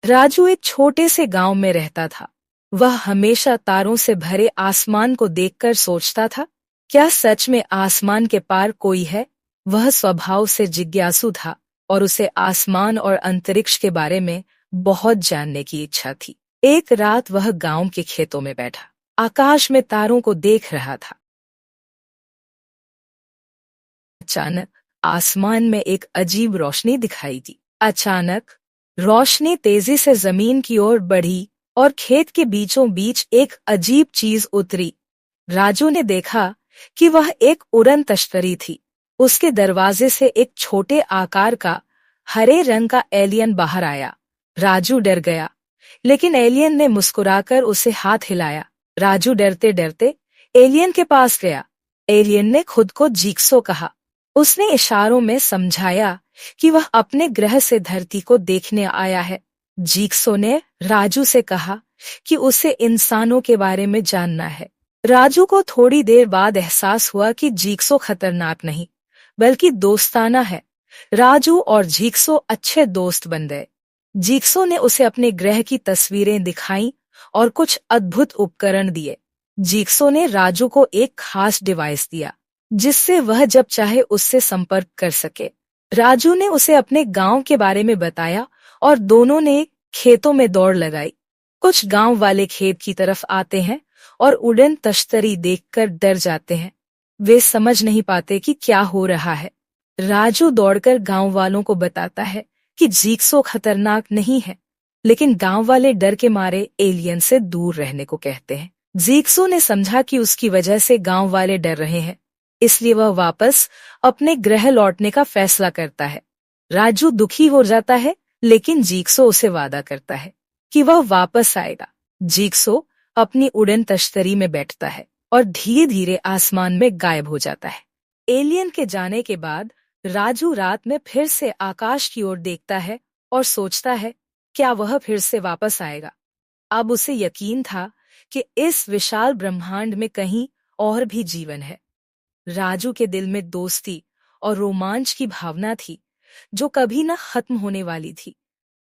राजू एक छोटे से गांव में रहता था। वह हमेशा तारों से भरे आसमान को देखकर सोचता था, क्या सच में आसमान के पार कोई है? वह स्वभाव से जिज्ञासु था और उसे आसमान और अंतरिक्ष के बारे में बहुत जानने की इच्छा थी। एक रात वह गांव के खेतों में बैठा, आकाश में तारों को देख रहा था। अचानक आसमान में एक अजीब रोशनी दिखाई दी। अचानक रोशनी तेजी से जमीन की ओर बढ़ी और खेत के बीचों बीच एक अजीब चीज उतरी। राजू ने देखा कि वह एक उड़न तश्तरी थी। उसके दरवाजे से एक छोटे आकार का हरे रंग का एलियन बाहर आया। राजू डर गया, लेकिन एलियन ने मुस्कुराकर उसे हाथ हिलाया। राजू डरते डरते एलियन के पास गया। एलियन ने खुद को जिक्सो कहा। उसने इशारों में समझाया कि वह अपने ग्रह से धरती को देखने आया है। जिक्सो ने राजू से कहा कि उसे इंसानों के बारे में जानना है। राजू को थोड़ी देर बाद एहसास हुआ कि जिक्सो खतरनाक नहीं, बल्कि दोस्ताना है। राजू और जिक्सो अच्छे दोस्त बन गए। जिक्सो ने उसे अपने ग्रह की तस्वीरें दिखाईं और कुछ अद्भुत उपकरण दिए। जिक्सो ने राजू को एक खास डिवाइस दिया, जिससे वह जब चाहे उससे संपर्क कर सके। राजू ने उसे अपने गांव के बारे में बताया और दोनों ने खेतों में दौड़ लगाई। कुछ गांव वाले खेत की तरफ आते हैं और उड़न तश्तरी देखकर डर जाते हैं। वे समझ नहीं पाते कि क्या हो रहा है। राजू दौड़कर गांव वालों को बताता है कि जिक्सो खतरनाक नहीं है, लेकिन गांव वाले डर के मारे एलियन से दूर रहने को कहते हैं। जिक्सो ने समझा कि उसकी वजह से गांव वाले डर रहे हैं, इसलिए वह वापस अपने ग्रह लौटने का फैसला करता है। राजू दुखी हो जाता है, लेकिन जिक्सो उसे वादा करता है कि वह वापस आएगा। जिक्सो अपनी उड़न तश्तरी में बैठता है और धीरे धीरे आसमान में गायब हो जाता है। एलियन के जाने के बाद राजू रात में फिर से आकाश की ओर देखता है और सोचता है, क्या वह फिर से वापस आएगा? अब उसे यकीन था कि इस विशाल ब्रह्मांड में कहीं और भी जीवन है। राजू के दिल में दोस्ती और रोमांच की भावना थी, जो कभी न खत्म होने वाली थी।